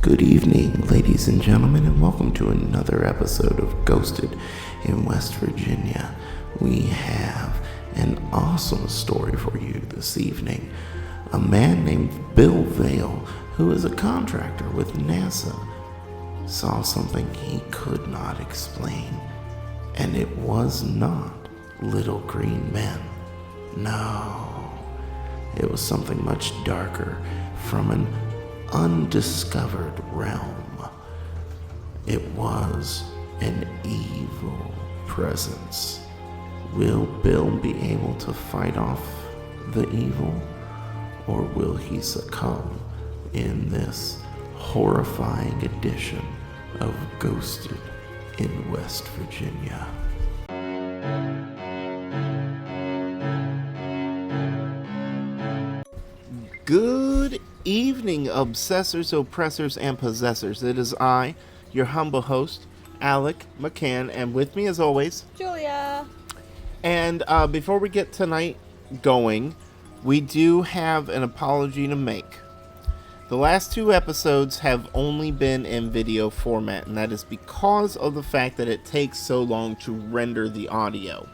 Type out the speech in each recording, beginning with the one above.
Good evening, ladies and gentlemen, and welcome to another episode of Ghosted in West Virginia. We have an awesome story for you this evening. A man named Bill Vaile, who is a contractor with NASA, saw something he could not explain, and it was not little green men. No, it was something much darker from an undiscovered realm. It was an evil presence. Will Bill be able to fight off the evil, or will he succumb in this horrifying edition of Ghosted in West Virginia? Good evening, obsessors, oppressors, and possessors. It is I, your humble host, Alec McCann, and with me as always, Julia. And before we get tonight going, we do have an apology to make. The last two episodes have only been in video format, and that is because of the fact that it takes so long to render the audio.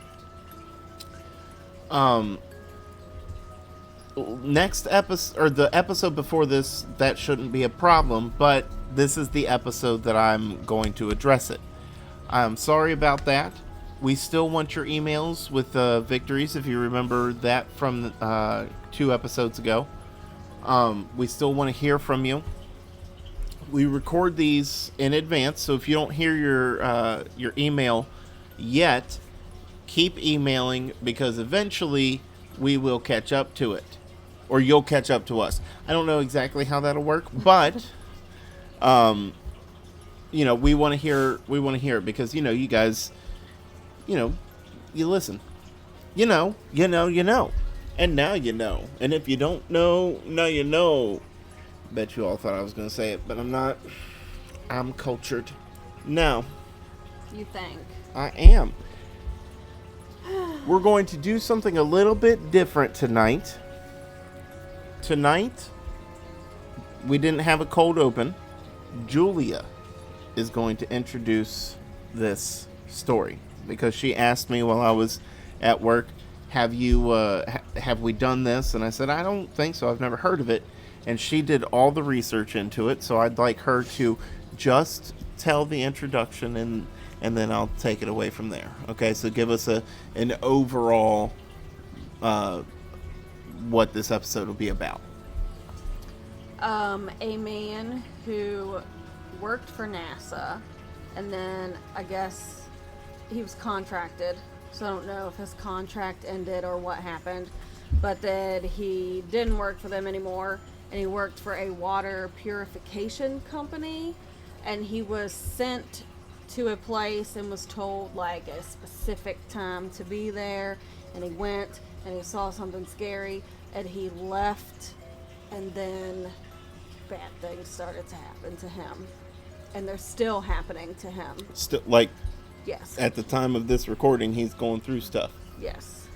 Next episode, or the episode before this, that shouldn't be a problem, but this is the episode that I'm going to address it. I'm sorry about that. We still want your emails with victories, if you remember that from 2 episodes ago. We still want to hear from you. We record these in advance, so if you don't hear your email yet, keep emailing, because eventually we will catch up to it. Or you'll catch up to us. I don't know exactly how that'll work, but we want to hear it, because you guys, you listen. You know. And now you know. And if you don't know, now you know. Bet you all thought I was going to say it, but I'm not. I'm cultured. No. You think? I am. We're going to do something a little bit different tonight. Tonight, we didn't have a cold open. Julia is going to introduce this story, because she asked me while I was at work, have we done this? And I said, I don't think so. I've never heard of it. And she did all the research into it, so I'd like her to just tell the introduction, and then I'll take it away from there. Okay, so give us an overall what this episode will be about. A man who worked for NASA, and then I guess he was contracted, so I don't know if his contract ended or what happened, but then he didn't work for them anymore, and he worked for a water purification company, and he was sent to a place and was told like a specific time to be there, and he went and he saw something scary, and he left, and then bad things started to happen to him, and they're still happening to him. Still, like, yes. At the time of this recording, he's going through stuff. Yes.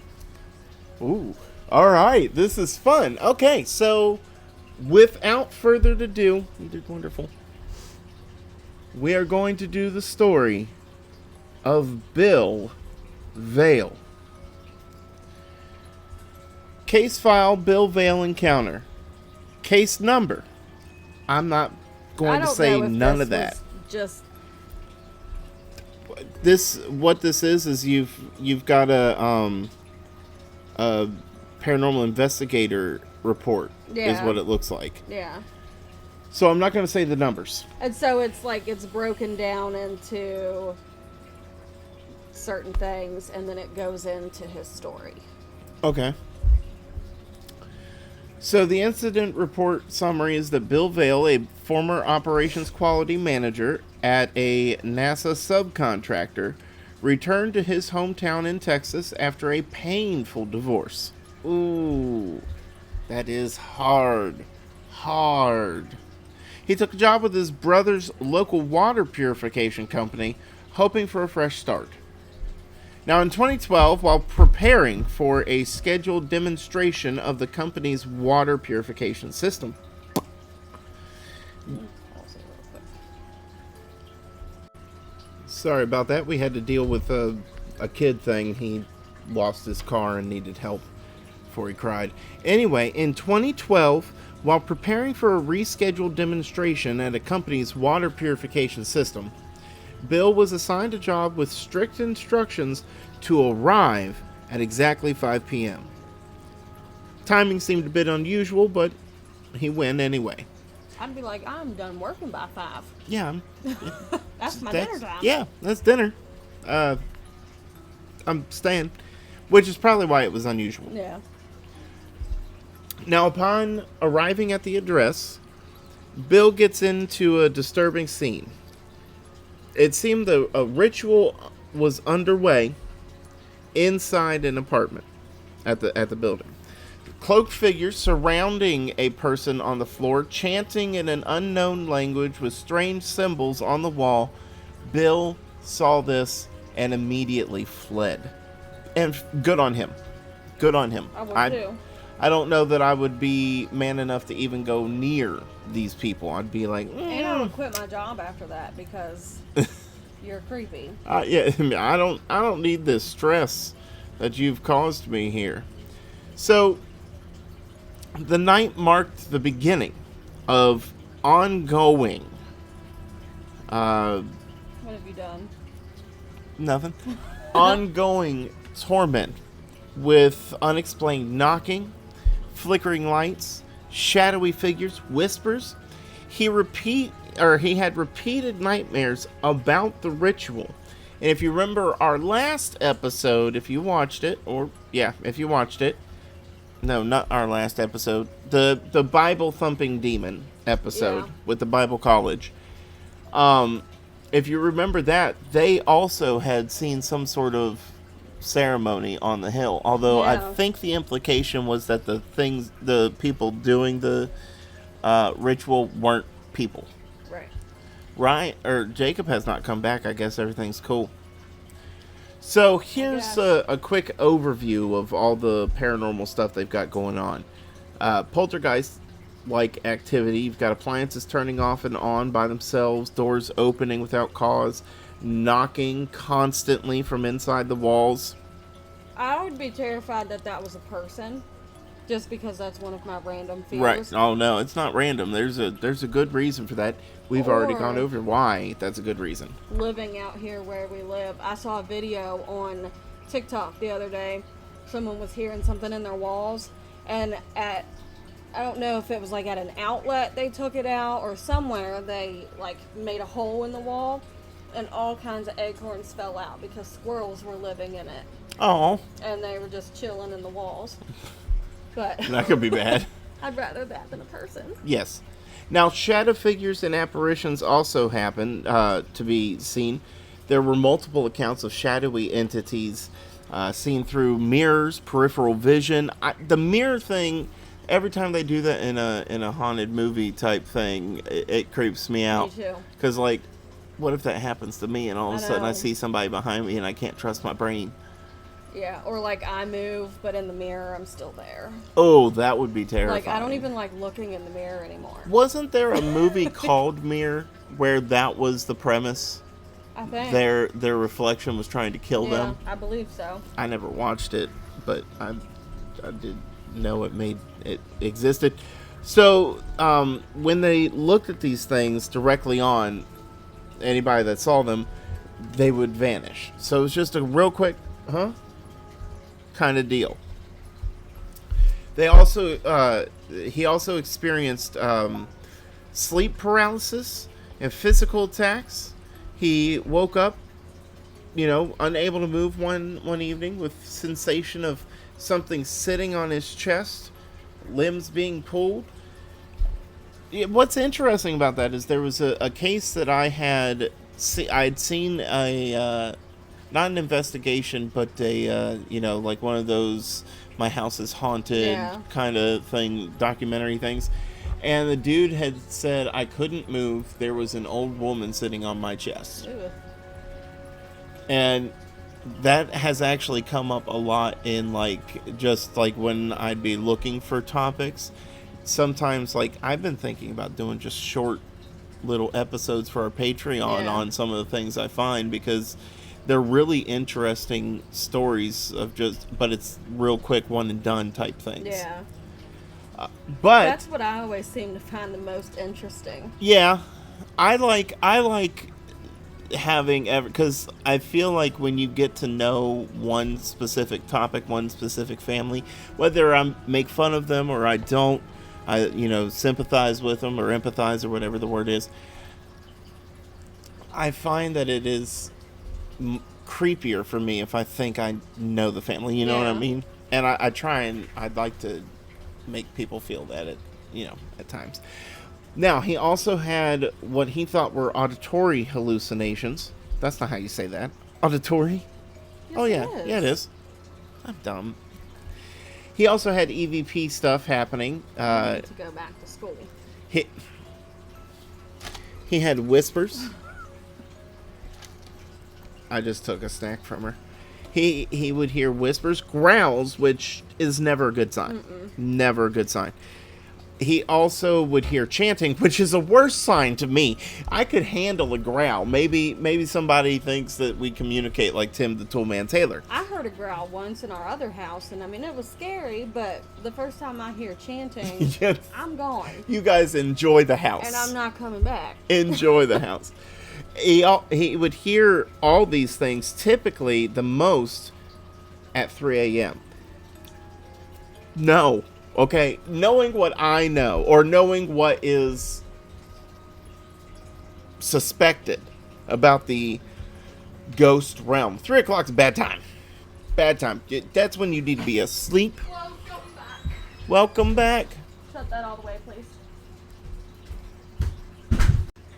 Ooh. All right. This is fun. Okay, so without further ado, you did wonderful. We are going to do the story of Bill Vaile. Case file, Bill Vaile encounter. Case number. I'm not going to say none of that. Just what this is you've got a paranormal investigator report. Yeah. Is what it looks like. Yeah. So I'm not going to say the numbers. And so it's like it's broken down into certain things, and then it goes into his story. Okay. So the incident report summary is that Bill Vaile, a former operations quality manager at a NASA subcontractor, returned to his hometown in Texas after a painful divorce. Ooh, that is hard. He took a job with his brother's local water purification company, hoping for a fresh start. Now, in 2012, while preparing for a scheduled demonstration of the company's water purification system, Sorry about that. We had to deal with a kid thing. He lost his car and needed help before he cried. Anyway, in 2012, while preparing for a rescheduled demonstration at a company's water purification system, Bill was assigned a job with strict instructions to arrive at exactly 5 p.m. Timing seemed a bit unusual, but he went anyway. I'd be like, I'm done working by 5. Yeah. That's my dinner time. Yeah, that's dinner. I'm staying. Which is probably why it was unusual. Yeah. Now, upon arriving at the address, Bill gets into a disturbing scene. It seemed a ritual was underway inside an apartment at the building. Cloaked figures surrounding a person on the floor, chanting in an unknown language with strange symbols on the wall. Bill saw this and immediately fled. And good on him. Good on him. I would too. I don't know that I would be man enough to even go near these people. I'd be like, And I would quit my job after that because you're creepy. Yeah, I don't need this stress that you've caused me here. So, the night marked the beginning of ongoing. What have you done? Nothing. Ongoing torment with unexplained knocking, flickering lights, shadowy figures, whispers. He had repeated nightmares about the ritual. And if you remember our last episode, if you watched it, no, not our last episode, the Bible thumping demon episode with the Bible College. If you remember that, they also had seen some sort of ceremony on the hill. Although I think the implication was that the people doing the ritual weren't people. Right? Or Jacob has not come back. I guess everything's cool. So here's a quick overview of all the paranormal stuff they've got going on. Poltergeist-like activity. You've got appliances turning off and on by themselves, doors opening without cause, knocking constantly from inside the walls. I would be terrified that was a person, just because that's one of my random fears. Right. Oh no, it's not random. There's a good reason for that. We've already gone over why that's a good reason. Living out here where we live, I saw a video on TikTok the other day. Someone was hearing something in their walls, and I don't know if it was like at an outlet they took it out or somewhere they like made a hole in the wall, and all kinds of acorns fell out because squirrels were living in it. Oh. And they were just chilling in the walls. But that could be bad. I'd rather that than a person. Yes. Now, shadow figures and apparitions also happen to be seen. There were multiple accounts of shadowy entities seen through mirrors, peripheral vision. The mirror thing, every time they do that in a haunted movie type thing, it creeps me out. Me too. Because, like, what if that happens to me and all of a sudden I see somebody behind me and I can't trust my brain? Yeah, or like I move, but in the mirror I'm still there. Oh, that would be terrifying. Like, I don't even like looking in the mirror anymore. Wasn't there a movie called Mirror where that was the premise? I think. Their reflection was trying to kill them? I believe so. I never watched it, but I did know it existed. So, when they looked at these things directly on anybody that saw them, they would vanish. So it was just a real quick, kind of deal. He also experienced sleep paralysis and physical attacks. He woke up, unable to move one evening with sensation of something sitting on his chest, limbs being pulled. What's interesting about that is there was a case that I'd seen not an investigation, but like one of those My House is Haunted kind of thing, documentary things. And the dude had said, I couldn't move. There was an old woman sitting on my chest. Ooh. And that has actually come up a lot in just when I'd be looking for topics. Sometimes I've been thinking about doing just short little episodes for our Patreon Yeah. on some of the things I find, because they're really interesting stories of but it's real quick one and done type things. Yeah. But That's what I always seem to find the most interesting. yeah, I like having because I feel like when you get to know one specific topic, one specific family, whether I make fun of them or I don't, I sympathize with them or empathize or whatever the word is, I find that it is creepier for me if I think I know the family. You know what I mean? And I try and I'd like to make people feel that at times. Now, he also had what he thought were auditory hallucinations. That's not how you say that. Auditory? Yes, Oh, yeah. it is. Yeah, it is. I'm dumb. He also had EVP stuff happening. I need to go back to school. He had whispers. I just took a snack from her. He would hear whispers, growls, which is never a good sign. Never a good sign. He also would hear chanting, which is a worse sign to me. I could handle a growl. Maybe somebody thinks that we communicate like Tim the Toolman Taylor. I heard a growl once in our other house, and I mean, it was scary, but the first time I hear chanting, Yes. I'm gone. You guys enjoy the house. And I'm not coming back. Enjoy the house. He would hear all these things typically the most at 3 a.m. No. Okay? Knowing what I know, or knowing what is suspected about the ghost realm, 3 o'clock's a bad time. Bad time. That's when you need to be asleep. Welcome back. Welcome back. Shut that all the way, please.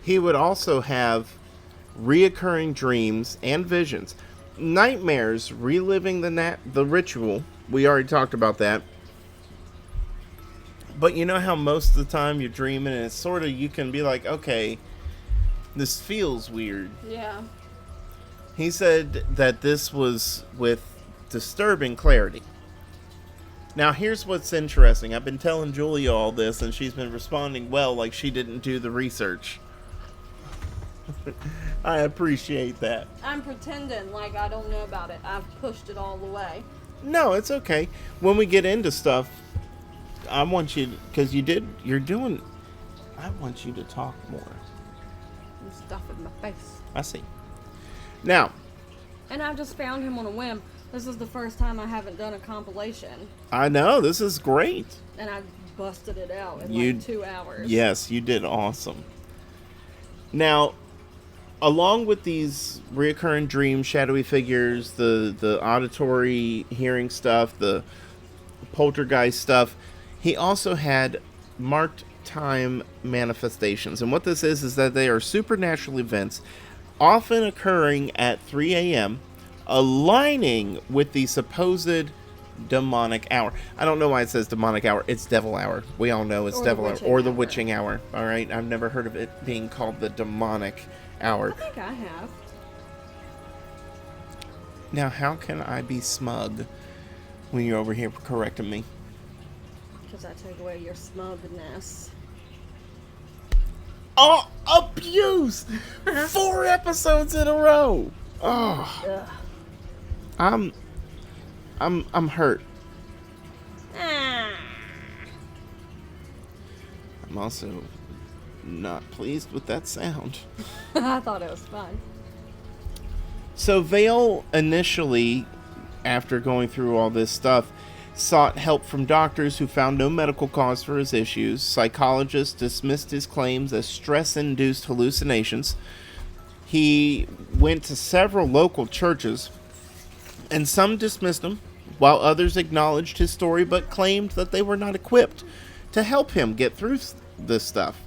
He would also have reoccurring dreams and visions. Nightmares, reliving the ritual. We already talked about that. But you know how most of the time you're dreaming and it's sort of, you can be like, okay, this feels weird. Yeah. He said that this was with disturbing clarity. Now, here's what's interesting. I've been telling Julia all this, and she's been responding well, like she didn't do the research. I appreciate that. I'm pretending like I don't know about it. I've pushed it all the way. No, it's okay. When we get into stuff, I want you, because I want you to talk more. I'm stuffing my face. I see. Now, And I just found him on a whim. This is the first time I haven't done a compilation. I know, this is great. And I busted it out in You- like 2 hours. Yes, you did awesome. Now, along with these reoccurring dreams, shadowy figures, the auditory hearing stuff, the poltergeist stuff, he also had marked time manifestations. And what this is that they are supernatural events often occurring at 3 a.m., aligning with the supposed demonic hour. I don't know why it says demonic hour. It's devil hour. We all know it's Or the devil hour. witching Or the hour. witching hour. All right? I've never heard of it being called the demonic hour. I think I have. Now, how can I be smug when you're over here correcting me? Because I take away your smugness. Oh, abuse! 4 episodes in a row. Oh, Ugh. I'm hurt. Ah. I'm also not pleased with that sound. I thought it was fun. So Vaile initially, after going through all this stuff, sought help from doctors who found no medical cause for his issues. Psychologists dismissed his claims as stress-induced hallucinations. He went to several local churches, and some dismissed him, while others acknowledged his story but claimed that they were not equipped to help him get through this stuff.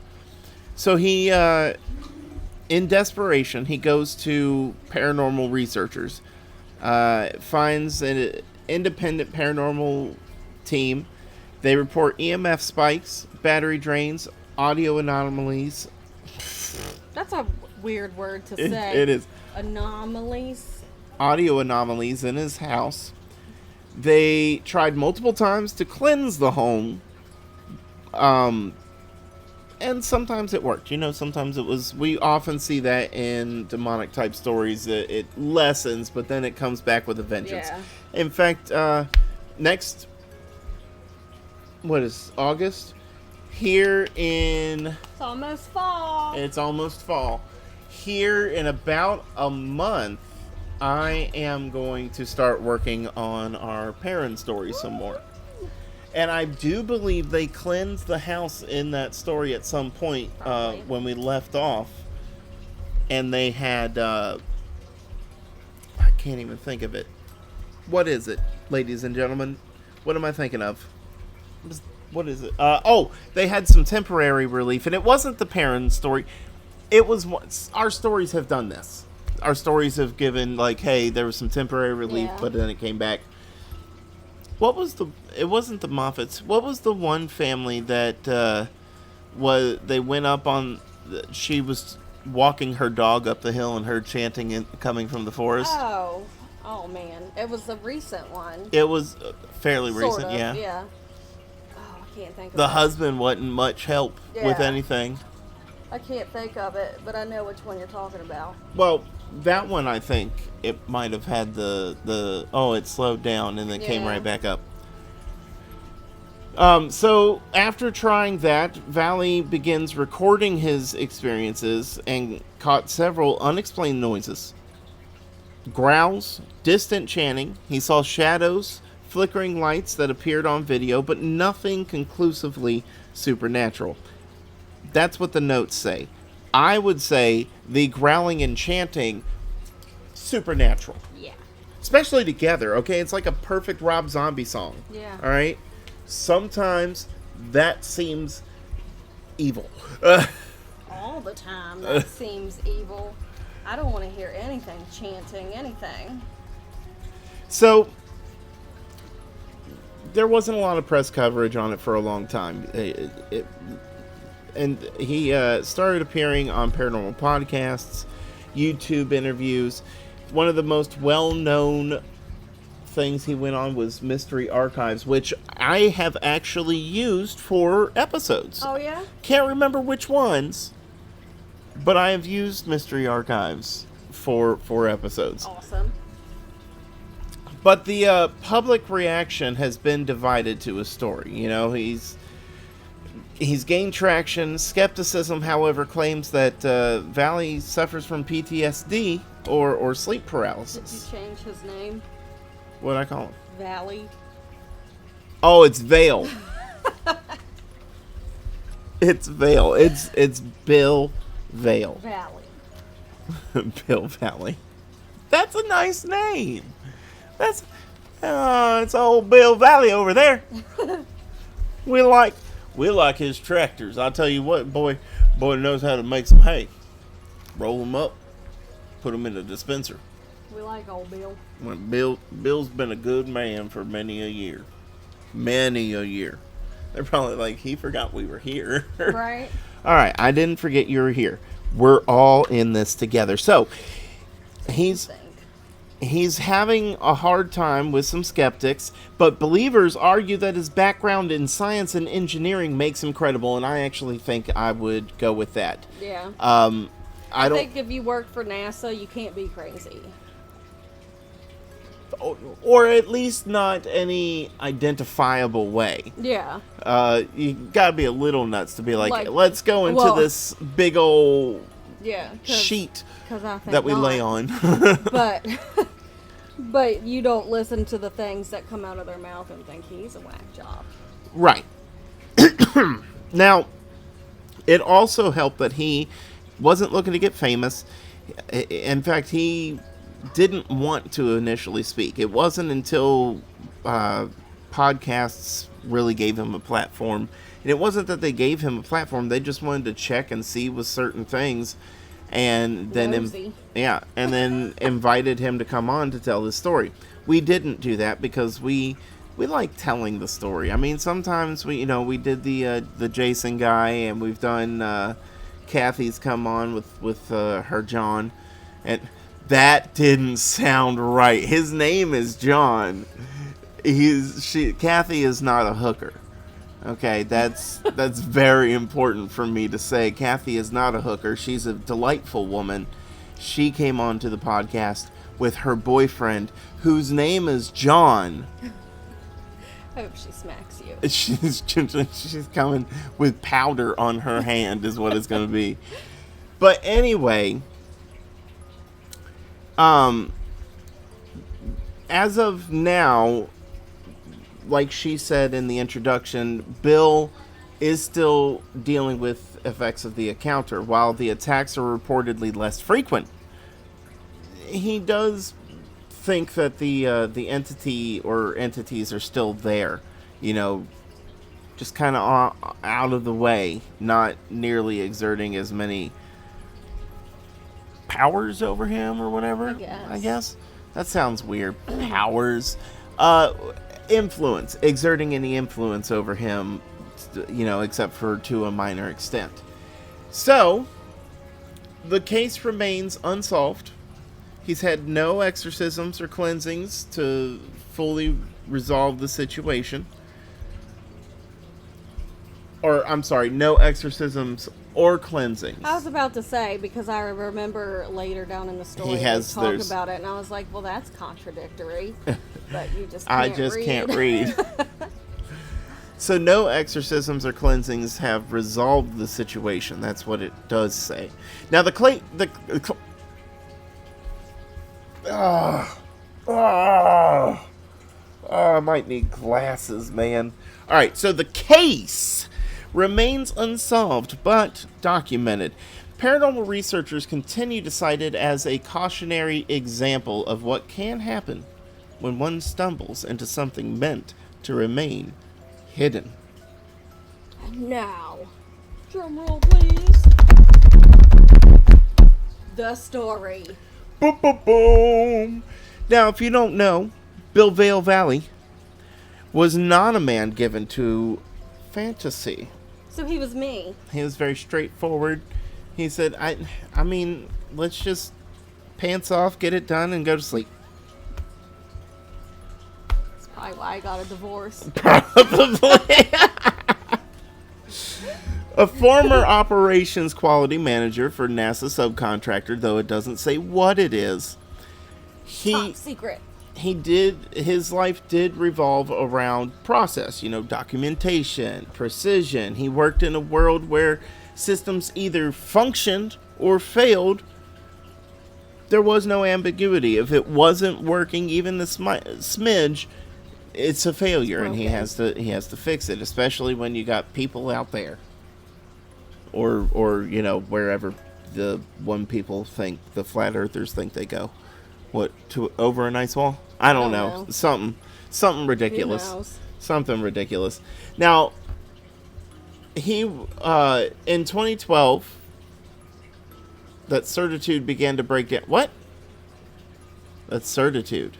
So he, in desperation, he goes to paranormal researchers, finds an independent paranormal team. They report EMF spikes, battery drains, audio anomalies. That's a weird word to say. It is. Anomalies. Audio anomalies in his house. They tried multiple times to cleanse the home, and sometimes it worked. Sometimes it was. We often see that in demonic type stories. It lessens, but then it comes back with a vengeance. Yeah. In fact, next, what is August? Here in... It's almost fall. It's almost fall. Here in about a month, I am going to start working on our Perrin story some more. And I do believe they cleansed the house in that story at some point when we left off. And they had... I can't even think of it. What is it, ladies and gentlemen? What am I thinking of? What is it? They had some temporary relief, and it wasn't the Perrin story. It was our stories have done this. Our stories have given hey, there was some temporary relief, but then it came back. What was it wasn't the Moffats. What was the one family that they went up on? She was walking her dog up the hill and heard chanting coming from the forest. Oh man, it was a recent one. It was fairly Sort recent, of, yeah. Yeah. I can't think of The it. husband wasn't much help with anything. I can't think of it, but I know which one you're talking about. Well, that one, I think it might have had the it slowed down and then came right back up. So after trying that, Vaile begins recording his experiences and caught several unexplained noises. Growls, distant chanting. He saw shadows, flickering lights that appeared on video, but nothing conclusively supernatural. That's what the notes say. I would say the growling and chanting, supernatural. Yeah. Especially together, okay? It's like a perfect Rob Zombie song. Yeah. All right? Sometimes that seems evil. All the time that seems evil. I don't want to hear anything chanting, anything. So, there wasn't a lot of press coverage on it for a long time. And he started appearing on paranormal podcasts, YouTube interviews. One of the most well-known things he went on was Mystery Archives, which I have actually used for episodes. Oh, yeah? Can't remember which ones, but I have used Mystery Archives for episodes. Awesome. But the public reaction has been divided to his story. He's gained traction. Skepticism, however, claims that Vaile suffers from PTSD or sleep paralysis. Did you change his name? What'd I call him? Vaile. Oh, it's Vaile. It's Vaile. It's Bill Vaile. Vaile. Bill Vaile. That's a nice name. It's old Bill Vaile over there. We like his tractors. I'll tell you what, boy knows how to make some hay. Roll them up, put them in the dispenser. We like old Bill. Bill's been a good man for many a year. Many a year. They're probably like, he forgot we were here. Right. All right, I didn't forget you were here. We're all in this together. So, he's having a hard time with some skeptics, but believers argue that his background in science and engineering makes him credible, and I actually think I would go with that. Yeah. I think if you work for NASA, you can't be crazy. Or at least not any identifiable way. Yeah. You gotta be a little nuts to be like let's go into this big old sheet that we lay on. But you don't listen to the things that come out of their mouth and think he's a whack job. Right. Now, it also helped that he wasn't looking to get famous. In fact, he didn't want to initially speak. It wasn't until podcasts really gave him a platform. And it wasn't that they gave him a platform. They just wanted to check and see with certain things. And then and then invited him to come on to tell his story. We didn't do that because we like telling the story. I mean, sometimes we did the Jason guy, and we've done Kathy's come on with her John, and that didn't sound right. His name is John. Kathy is not a hooker. Okay, that's very important for me to say. Kathy is not a hooker. She's a delightful woman. She came onto the podcast with her boyfriend, whose name is John. I hope she smacks you. She's coming with powder on her hand is what it's going to be. But anyway, as of now, like she said in the introduction, Bill is still dealing with effects of the encounter. While the attacks are reportedly less frequent, he does think that the entity or entities are still there. You know, just kind of out of the way, not nearly exerting as many powers over him or whatever. I guess. That sounds weird. Powers. Influence. Exerting any influence over him, you know, except for to a minor extent. So, the case remains unsolved. He's had no exorcisms or cleansings to fully resolve the situation. Or, I'm sorry, no exorcisms or cleansings. I was about to say, because I remember later down in the story they talk about it, and I was like, well, that's contradictory. But you just can't read. So no exorcisms or cleansings have resolved the situation. That's what it does say. Now I might need glasses, man. Alright, so the case remains unsolved, but documented. Paranormal researchers continue to cite it as a cautionary example of what can happen when one stumbles into something meant to remain hidden. And now, drum roll please. The story. Boom, boom, boom. Now, if you don't know, Bill Vaile was not a man given to fantasy. So he was me. He was very straightforward. He said, I mean, let's just pants off, get it done, and go to sleep. That's probably why I got a divorce. Probably. A former operations quality manager for NASA subcontractor, though it doesn't say what it is. Top secret. His life did revolve around process, documentation, precision. He worked in a world where systems either functioned or failed. There was no ambiguity. If it wasn't working even the smidge, it's a failure, and he has to fix it, especially when you got people out there. Or wherever the people think, the flat earthers think they go. What, to over an ice wall? I don't know. Something ridiculous. Something ridiculous. Now, he in 2012, that certitude began to break down. What? That's certitude.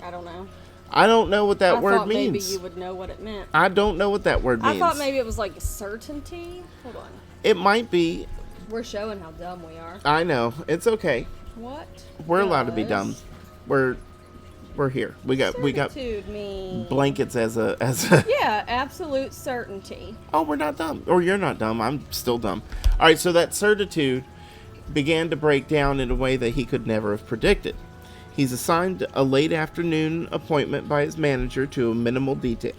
I don't know. I don't know what that word means. Maybe you would know what it meant. I don't know what that word means. I thought maybe it was like certainty. Hold on. It might be. We're showing how dumb we are. I know. It's okay. What? We're allowed to be dumb. We're here. We got means blankets as a yeah, absolute certainty. Oh, we're not dumb. Or you're not dumb. I'm still dumb. All right, so that certitude began to break down in a way that he could never have predicted. He's assigned a late afternoon appointment by his manager to a minimal detail.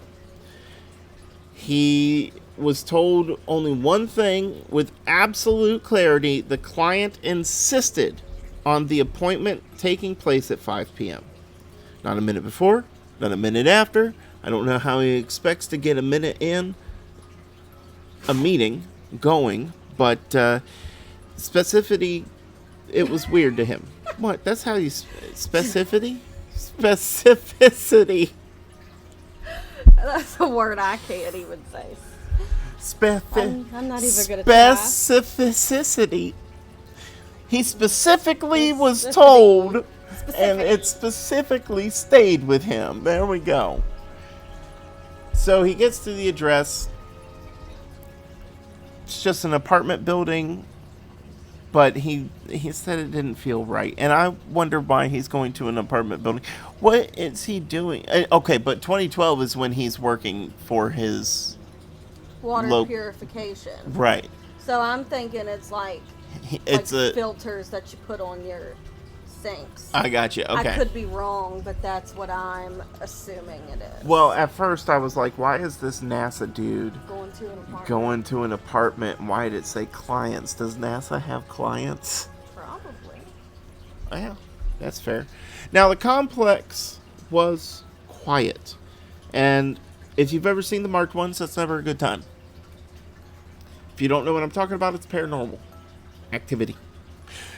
He was told only one thing with absolute clarity. The client insisted on the appointment taking place at 5 p.m. Not a minute before, not a minute after. I don't know how he expects to get a minute in a meeting going, but specificity, it was weird to him. What? That's how you... Specificity? Specificity. That's a word I can't even say. I'm not even good at specificity. He specifically was told, and it specifically stayed with him. There we go. So he gets to the address. It's just an apartment building, but he said it didn't feel right. And I wonder why he's going to an apartment building. What is he doing? Okay, but 2012 is when he's working for his water purification. Right. So I'm thinking it's like filters that you put on your sinks. I got you. Okay. I could be wrong, but that's what I'm assuming it is. Well, at first I was like, why is this NASA dude going to an apartment? Why did it say clients? Does NASA have clients? Probably. Oh, yeah, that's fair. Now, the complex was quiet. And if you've ever seen the marked ones, that's never a good time. If you don't know what I'm talking about, it's paranormal activity.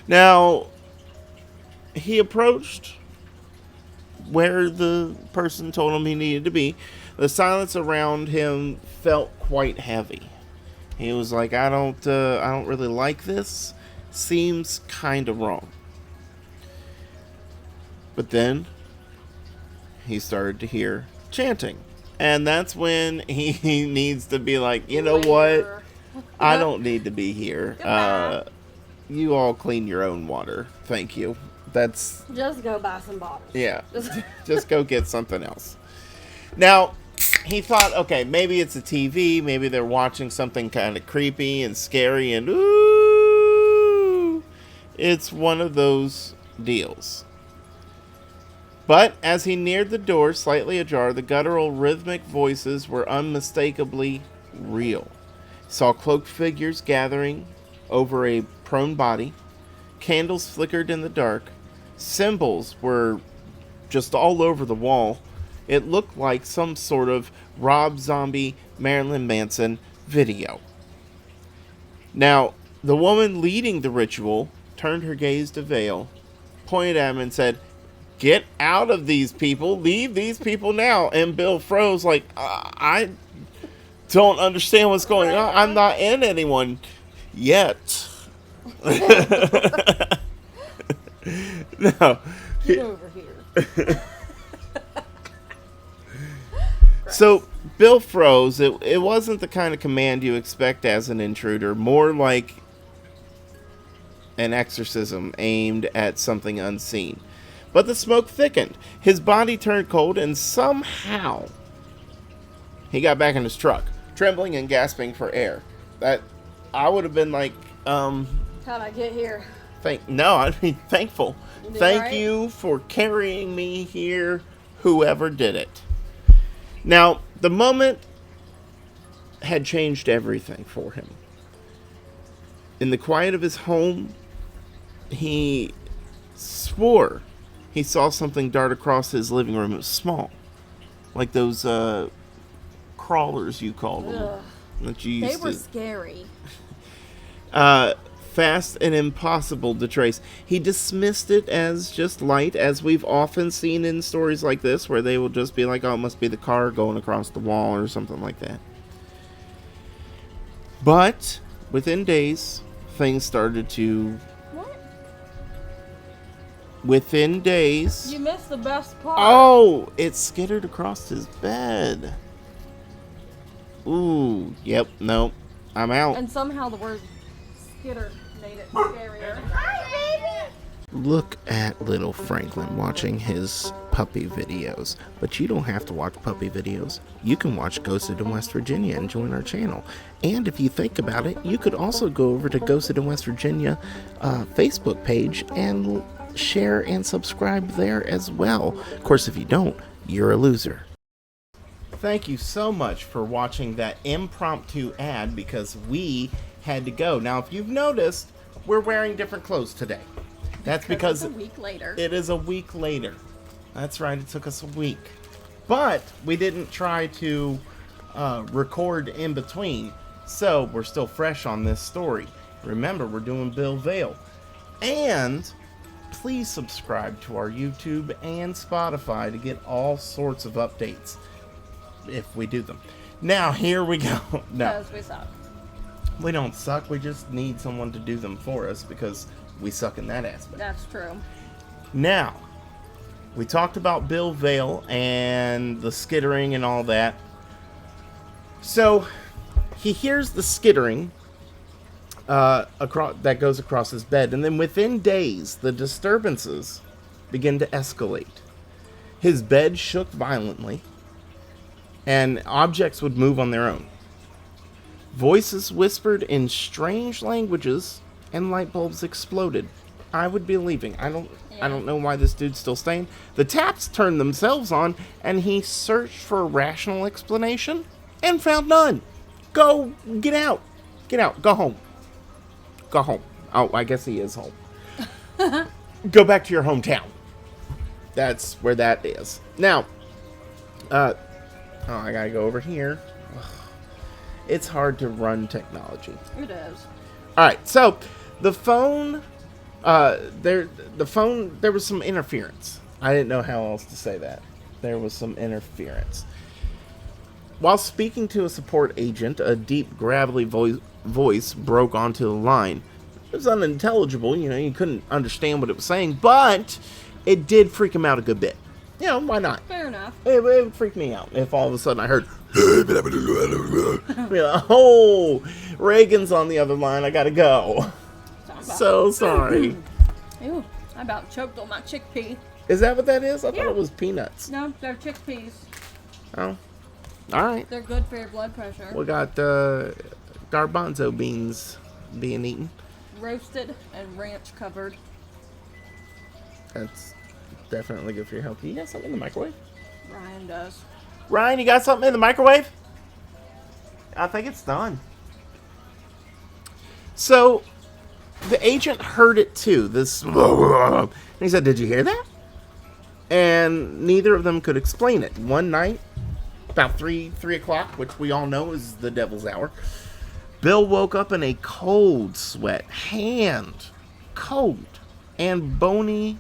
Now, he approached where the person told him he needed to be. The silence around him felt quite heavy. He was like, I don't really like this. Seems kind of wrong. But then he started to hear chanting. And that's when he needs to be like, you know what? I don't need to be here. You all clean your own water. Thank you. That's just go buy some bottles. Yeah. Just go get something else. Now, he thought, okay, maybe it's a TV. Maybe they're watching something kind of creepy and scary and ooh. It's one of those deals. But as he neared the door, slightly ajar, the guttural rhythmic voices were unmistakably real. He saw cloaked figures gathering over a prone body. Candles flickered in the dark. Symbols were just all over the wall. It looked like some sort of Rob Zombie, Marilyn Manson video. Now, the woman leading the ritual turned her gaze to Vaile, pointed at him and said, "Get out of these people. Leave these people now." And Bill froze like, I don't understand what's going on. I'm not in anyone yet. No. Get over here. So Bill froze. It wasn't the kind of command you expect as an intruder. More like an exorcism aimed at something unseen. But the smoke thickened. His body turned cold, and somehow he got back in his truck, trembling and gasping for air. That I would have been like, how'd I get here? I'd be thankful. Thank you for carrying me here, whoever did it. Now, the moment had changed everything for him. In the quiet of his home, he swore he saw something dart across his living room. It was small, like those crawlers you call them. Ugh. That you used they were scary. Fast and impossible to trace. He dismissed it as just light, as we've often seen in stories like this, where they will just be like, oh, it must be the car going across the wall or something like that. But within days, things started to... What? Within days... You missed the best part. Oh! It skittered across his bed. Ooh. Yep. No. I'm out. And somehow the word skitter made it scarier. Hi, baby! Look at little Franklin watching his puppy videos. But you don't have to watch puppy videos. You can watch Ghosted in West Virginia and join our channel. And if you think about it, you could also go over to Ghosted in West Virginia Facebook page and share and subscribe there as well. Of course, if you don't, you're a loser. Thank you so much for watching that impromptu ad, because we had to go. Now, if you've noticed, we're wearing different clothes today. That's because it's a week later. It is a week later. That's right, it took us a week. But we didn't try to record in between, so we're still fresh on this story. Remember, we're doing Bill Vaile. And please subscribe to our YouTube and Spotify to get all sorts of updates if we do them. Now, here we go. No. Because we suck. We don't suck. We just need someone to do them for us because we suck in that aspect. That's true. Now, we talked about Bill Vaile and the skittering and all that. So, he hears the skittering that goes across his bed. And then within days, the disturbances begin to escalate. His bed shook violently, and objects would move on their own. Voices whispered in strange languages, and light bulbs exploded. I would be leaving. I don't know why this dude's still staying. The taps turned themselves on, and he searched for a rational explanation and found none. Go, get out. Get out. Go home. Go home. Oh, I guess he is home. Go back to your hometown. That's where that is. Now, I gotta go over here. It's hard to run technology. It is. All right, so the phone, there was some interference. I didn't know how else to say that. There was some interference. While speaking to a support agent, a deep, gravelly voice broke onto the line. It was unintelligible, you couldn't understand what it was saying, but it did freak him out a good bit. Why not? Fair enough. It would freak me out if all of a sudden I heard, oh, Reagan's on the other line, I gotta go. So sorry. Ew, I about choked on my chickpea. Is that what that is? I thought it was peanuts. No, they're chickpeas. Oh, all right. They're good for your blood pressure. We got garbanzo beans being eaten. Roasted and ranch covered. That's definitely good for your health. You got something in the microwave? Ryan does. Ryan, you got something in the microwave? I think it's done. So, the agent heard it too. And he said, "Did you hear that?" And neither of them could explain it. One night, about 3 o'clock, which we all know is the devil's hour, Bill woke up in a cold sweat. Cold and bony,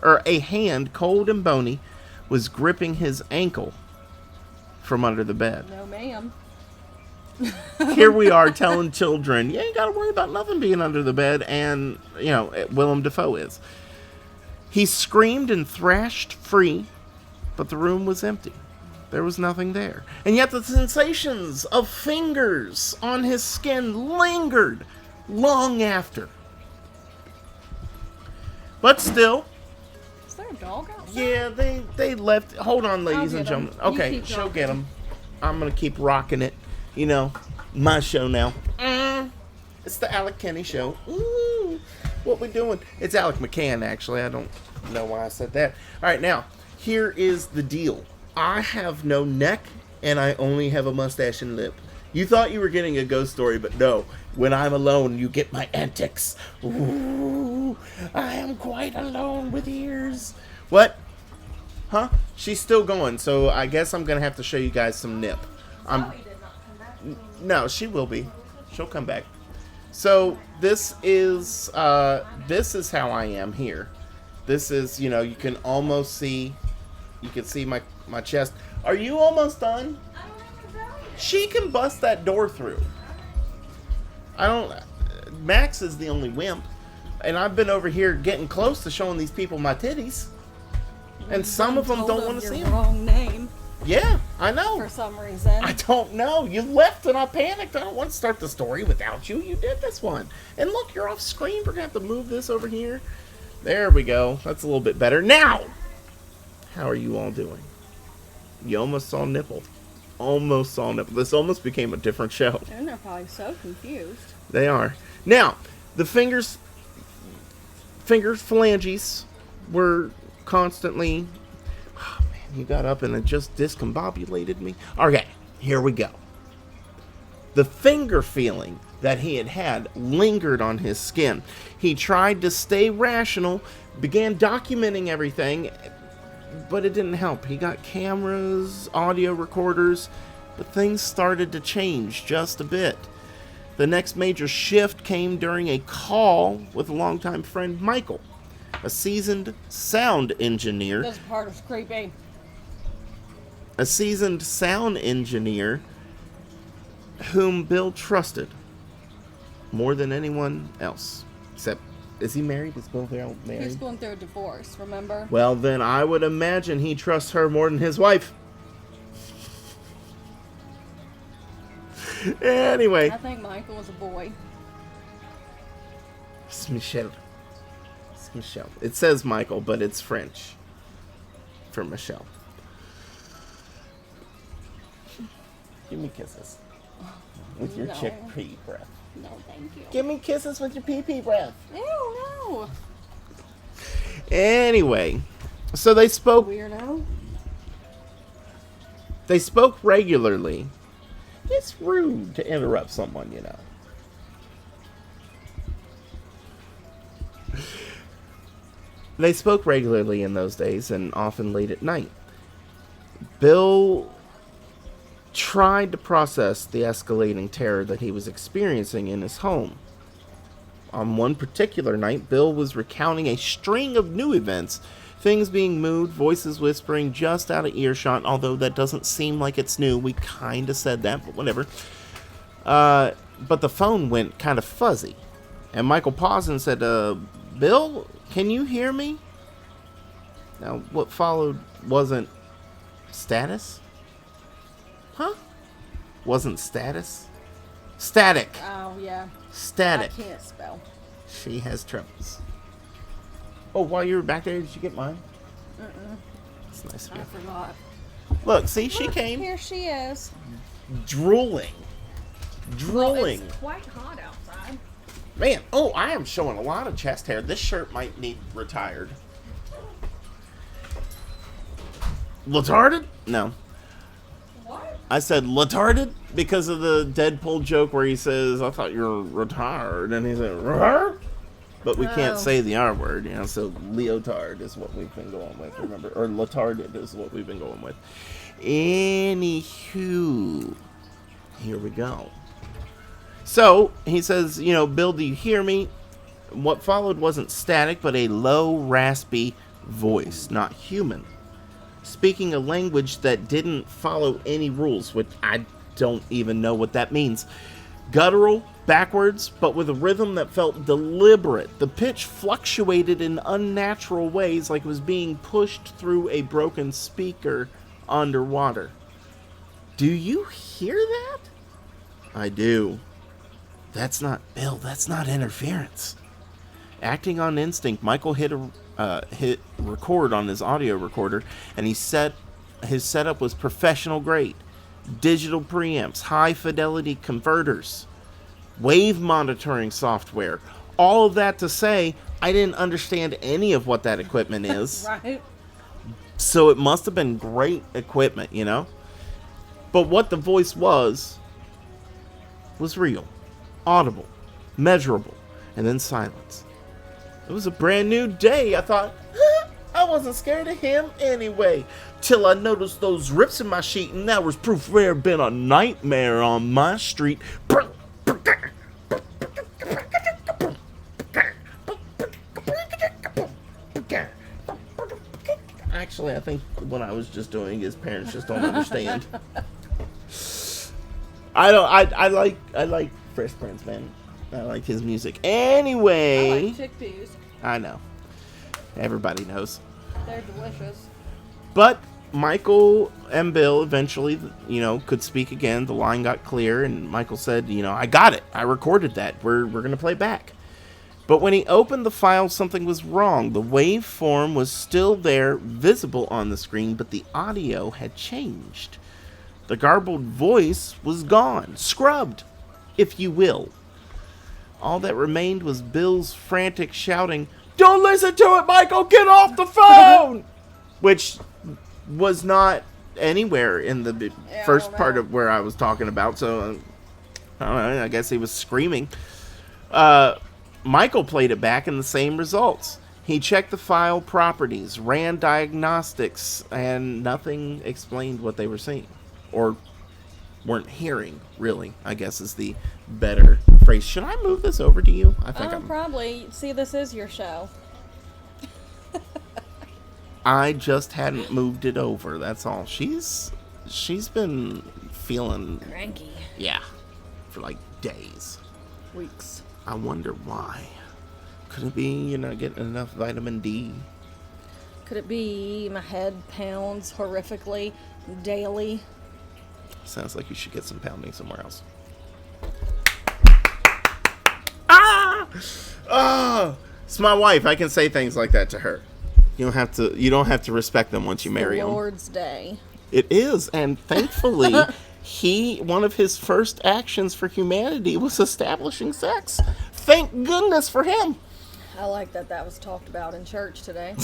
or a hand, cold and bony, was gripping his ankle from under the bed. No, ma'am. Here we are telling children, you ain't got to worry about nothing being under the bed, and, Willem Dafoe is. He screamed and thrashed free, but the room was empty. There was nothing there. And yet the sensations of fingers on his skin lingered long after. But still... Is there a dog outside? Yeah, they left... Hold on, ladies and gentlemen. Okay, she'll get him. I'm going to keep rocking it. My show now. It's the Alec Kenny show. Ooh, what we doing? It's Alec McCann, actually. I don't know why I said that. All right, now, here is the deal. I have no neck, and I only have a mustache and lip. You thought you were getting a ghost story, but no. When I'm alone, you get my antics. Ooh, I am quite alone with ears. What? Huh? She's still going, so I guess I'm going to have to show you guys some nip. No, she will be. She'll come back. So this is how I am here. This is, you can almost see, you can see my chest. Are you almost done? She can bust that door through. Max is the only wimp. And I've been over here getting close to showing these people my titties. And some of them don't want to see them. Wrong name. Yeah, I know. For some reason. I don't know. You left and I panicked. I don't want to start the story without you. You did this one. And look, you're off screen. We're going to have to move this over here. There we go. That's a little bit better. Now, how are you all doing? You almost saw nipple. Almost saw nipple. This almost became a different show. And they're probably so confused. They are. Now, the fingers phalanges were constantly... Oh, man, you got up and it just discombobulated me. Okay, here we go. The finger feeling that he had lingered on his skin. He tried to stay rational, began documenting everything, but it didn't help. He got cameras, audio recorders, but things started to change just a bit. The next major shift came during a call with a longtime friend, Michael, a seasoned sound engineer. This part is creepy. A seasoned sound engineer whom Bill trusted more than anyone else. Except, is he married? Is Bill Vaile married? He's going through a divorce, remember? Well, then I would imagine he trusts her more than his wife. Anyway. I think Michael was a boy. It's Michelle. It's Michelle. It says Michael, but it's French for Michelle. Give me kisses. with your No. chickpea breath. No, thank you. Give me kisses with your pee-pee breath. Ew, no. Anyway, so they spoke. Weirdo. They spoke regularly. It's rude to interrupt someone, you know. They spoke regularly in those days and often late at night. Bill tried to process the escalating terror that he was experiencing in his home. On one particular night, Bill was recounting a string of new events, things being moved, voices whispering just out of earshot, although that doesn't seem like it's new. We kind of said that, but whatever. But the phone went kind of fuzzy. And Michael paused and said, Bill, can you hear me? Now, what followed wasn't status? Huh? Wasn't status? Static. Oh, yeah. Static. I can't spell. She has troubles. Oh, while you were back there, did you get mine? It's nice of I you. forgot. Look, see, she came Here she is. drooling. Drooling. It's quite hot outside. Man, oh, I am showing a lot of chest hair. This shirt might need retired. Latarded? No. What? I said latarded because of the Deadpool joke where he says, I thought you were retired. And he said, "Rrr?" But we can't Oh. say the R word, you know, so leotard is what we've been going with, remember? Or latarded is what we've been going with. Anywho, here we go. So, he says, you know, Bill, do you hear me? What followed wasn't static, but a low, raspy voice, not human. Speaking a language that didn't follow any rules, which I don't even know what that means. Guttural, backwards, but with a rhythm that felt deliberate. The pitch fluctuated in unnatural ways like it was being pushed through a broken speaker underwater. Do you hear that? I do. That's not, Bill, that's not interference. Acting on instinct, Michael hit record on his audio recorder, and his setup was professional grade. Digital preamps, high fidelity converters, wave monitoring software. All of that to say, I didn't understand any of what that equipment is. Right. So it must have been great equipment, you know? But what the voice was real, audible, measurable, and then silence. It was a brand new day. I thought, I wasn't scared of him anyway. Till I noticed those rips in my sheet, and that was proof there had been a nightmare on my street. Actually, I think what I was just doing is parents just don't understand. I like Fresh Prince, man. I like his music. Anyway, I like chickpeas. I know. Everybody knows. They're delicious. But Michael and Bill eventually, you know, could speak again. The line got clear, and Michael said, you know, I got it. I recorded that. We're going to play back. But when he opened the file, something was wrong. The waveform was still there, visible on the screen, but the audio had changed. The garbled voice was gone, scrubbed, if you will. All that remained was Bill's frantic shouting, "Don't listen to it, Michael! Get off the phone!" Which was not anywhere in the first part of where I was talking about, so I don't know, I guess he was screaming. Michael played it back and the same results. He checked the file properties, ran diagnostics, and nothing explained what they were seeing. Or weren't hearing, really, I guess is the better phrase. Should I move this over to you? I think I'm... Probably. See, this is your show. I just hadn't moved it over, that's all. She's been feeling... Cranky. Yeah, for like days. Weeks. I wonder why. Could it be you're not getting enough vitamin D? Could it be my head pounds horrifically daily? Sounds like you should get some pounding somewhere else. Ah! It's my wife. I can say things like that to her. You don't have to respect them once you marry them. Lord's Day. It is, and thankfully, one of his first actions for humanity was establishing sex. Thank goodness for him. I like that was talked about in church today.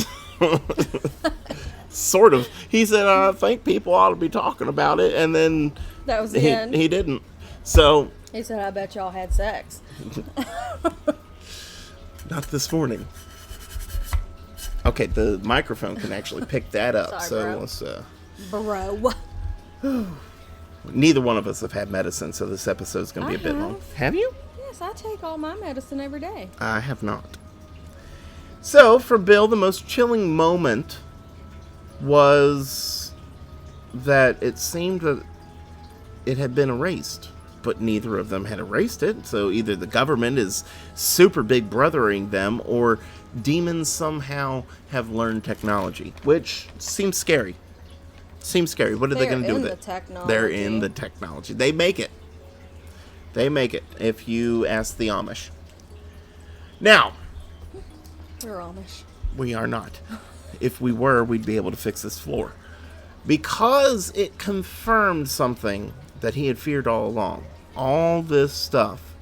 Sort of. He said, I think people ought to be talking about it, and then That was the end. He didn't. So He said, I bet y'all had sex. not this morning. Okay, the microphone can actually pick that up. Sorry, so bro. let's neither one of us have had medicine, so this episode's going to be a bit long. Have you? Yes, I take all my medicine every day. I have not. So, for Bill, the most chilling moment was that it seemed that it had been erased, but neither of them had erased it. So either the government is super big brothering them, or demons somehow have learned technology, which seems scary. What are they going to do with it? They're in the technology. They make it. If you ask the Amish. Now, We're Amish. we are not. If we were, we'd be able to fix this floor. Because it confirmed something that he had feared all along. All this stuff.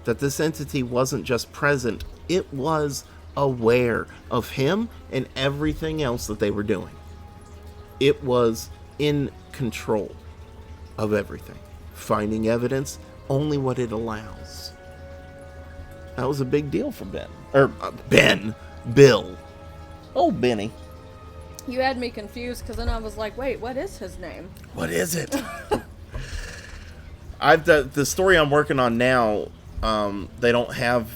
That this entity wasn't just present. It was aware of him and everything else that they were doing. It was in control of everything. Finding evidence, only what it allows. That was a big deal for Bill. Oh, Benny. You had me confused because then I was like, wait, what is his name? What is it? The story I'm working on now, they don't have,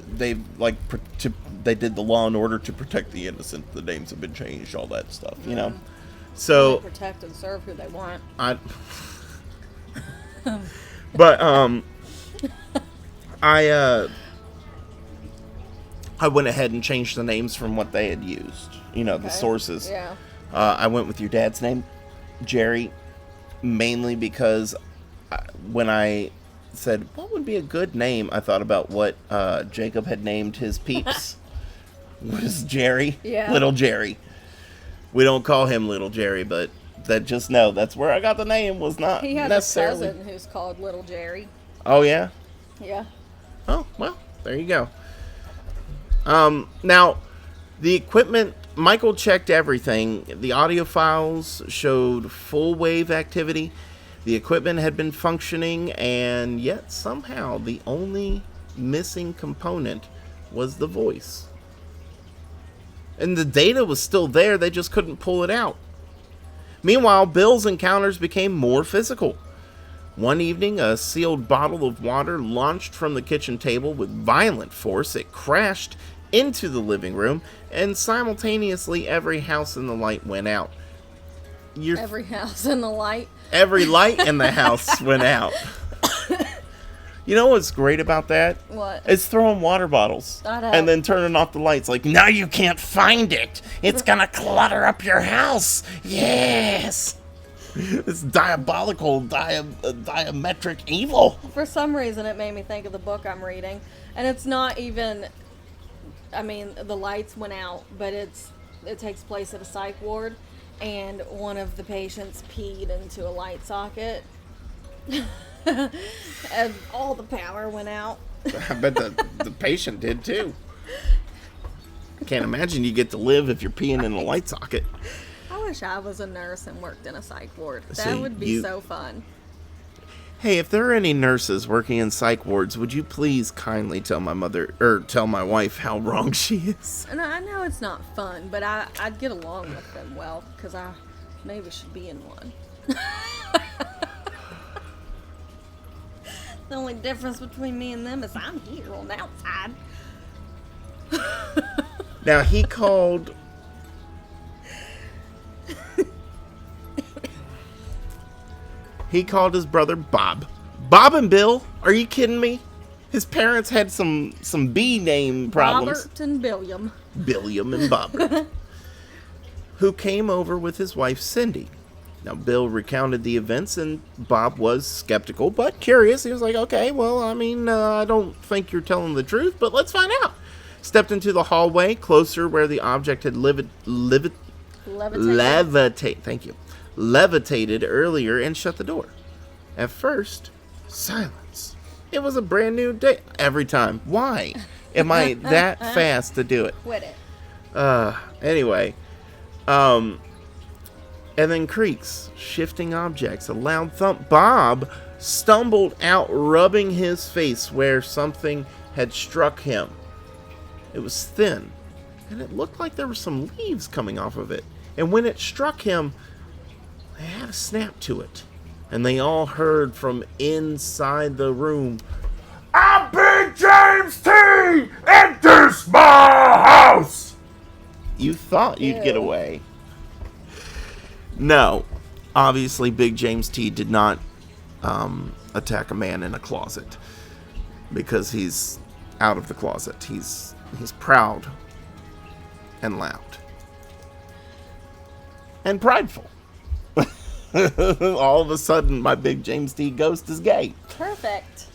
they did the Law and Order to protect the innocent. The names have been changed, all that stuff, you know. So They protect and serve who they want. I went ahead and changed the names from what they had used, the sources. Yeah. I went with your dad's name, Jerry, mainly because when I said, what would be a good name, I thought about what Jacob had named his peeps. Was Jerry. Yeah. Little Jerry. We don't call him Little Jerry, but that's where I got the name. Was not He had necessarily. a cousin who's called Little Jerry. Oh, yeah? Yeah. Oh, well, there you go. Now, the equipment, Michael checked everything. The audio files showed full wave activity. The equipment had been functioning, and yet somehow the only missing component was the voice. And the data was still there, they just couldn't pull it out. Meanwhile, Bill's encounters became more physical. One evening, a sealed bottle of water launched from the kitchen table with violent force. It crashed into the living room, and simultaneously every house in the light went out. Every house in the light. Every light in the house went out. You know what's great about that? What? It's throwing water bottles I know. and then turning off the lights. Like, now you can't find it. It's gonna clutter up your house. Yes. It's diabolical, diametric evil. For some reason, it made me think of the book I'm reading. And it's not even... the lights went out, but it takes place at a psych ward, and one of the patients peed into a light socket, and all the power went out. I bet the patient did too. Can't imagine you get to live if you're peeing in a light socket. I wish I was a nurse and worked in a psych ward. That So would be so fun. Hey, if there are any nurses working in psych wards, would you please kindly tell my mother, or tell my wife how wrong she is? And I know it's not fun, but I'd get along with them well, because I maybe should be in one. The only difference between me and them is I'm here on the outside. Now, he called... He called his brother Bob. Bob and Bill? Are you kidding me? His parents had some B name problems. Robert and Billiam. Billiam and Bob. Who came over with his wife Cindy. Now, Bill recounted the events, and Bob was skeptical but curious. He was like, okay, well, I don't think you're telling the truth, but let's find out. Stepped into the hallway, closer where the object had levitate. Thank you. levitated earlier and shut the door. At first, silence. It was a brand new day. Every time. Why am I that fast to do it? Quit it. Anyway. And then creaks, shifting objects, a loud thump. Bob stumbled out, rubbing his face where something had struck him. It was thin, and it looked like there were some leaves coming off of it. And when it struck him, it had a snap to it. And they all heard from inside the room, "I'm Big James T, and this my house!" You thought you'd get away. No, obviously Big James T did not attack a man in a closet, because he's out of the closet. He's proud and loud and prideful. All of a sudden, my Big James T ghost is gay. Perfect.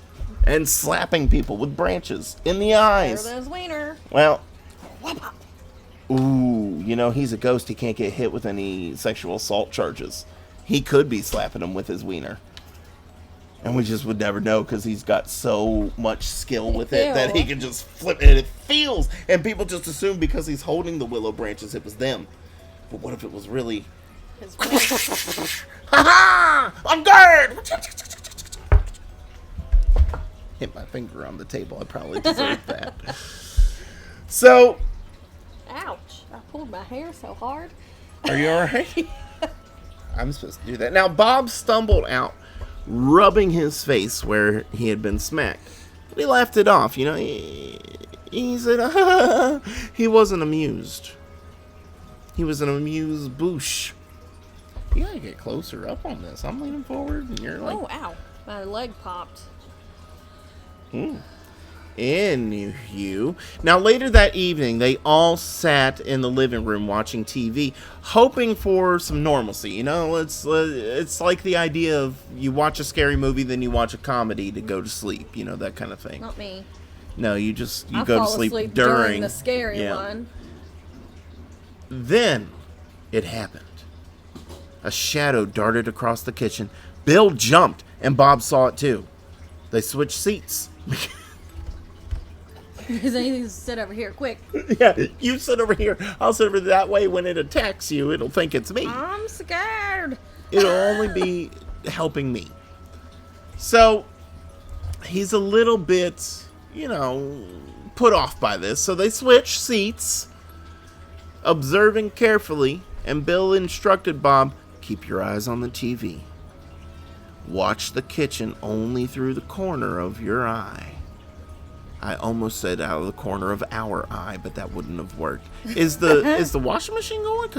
And slapping people with branches in the eyes. There goes wiener. Well, ooh, you know, he's a ghost. He can't get hit with any sexual assault charges. He could be slapping him with his wiener. And we just would never know, because he's got so much skill with it that he can just flip it and it feels. And people just assume because he's holding the willow branches, it was them. But what if it was really... His wiener. Ha-ha! I'm good! Hit my finger on the table. I probably deserved that. So... Ouch. I pulled my hair so hard. Are you alright? I'm supposed to do that. Now, Bob stumbled out, rubbing his face where he had been smacked. But he laughed it off, you know. He said, he wasn't amused. He was an amused boosh. You gotta get closer up on this. I'm leaning forward, and you're like... Oh, ow. My leg popped. Anywho. Now, later that evening, they all sat in the living room watching TV, hoping for some normalcy. You know, it's like the idea of you watch a scary movie, then you watch a comedy to go to sleep. You know, that kind of thing. Not me. No, you go to sleep during the scary one. Then it happened. A shadow darted across the kitchen. Bill jumped, and Bob saw it too. They switched seats. Because I need to sit over here, quick. Yeah, you sit over here. I'll sit over that way. When it attacks you, it'll think it's me. I'm scared. It'll only be helping me. So, he's a little bit, put off by this. So they switch seats, observing carefully, and Bill instructed Bob, keep your eyes on the TV. Watch the kitchen only through the corner of your eye. I almost said out of the corner of our eye, but that wouldn't have worked. Is the washing machine going?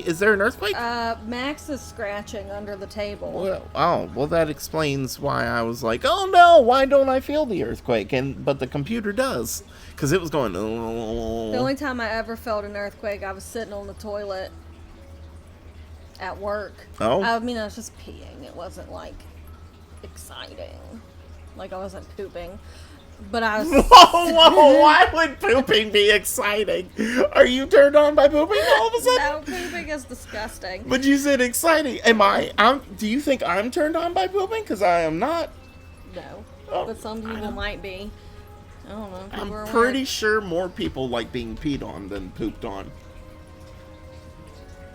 Is there an earthquake? Max is scratching under the table. Well, that explains why I was like, oh no, why don't I feel the earthquake? But the computer does, because it was going. Oh. The only time I ever felt an earthquake, I was sitting on the toilet at work. Oh. I mean, I was just peeing. It wasn't like exciting. Like I wasn't pooping. But I was... Whoa, why would pooping be exciting? Are you turned on by pooping all of a sudden? No, pooping is disgusting. But you said exciting. Do you think I'm turned on by pooping? Because I am not. No. But some people might be. I don't know. I'm pretty sure more people like being peed on than pooped on.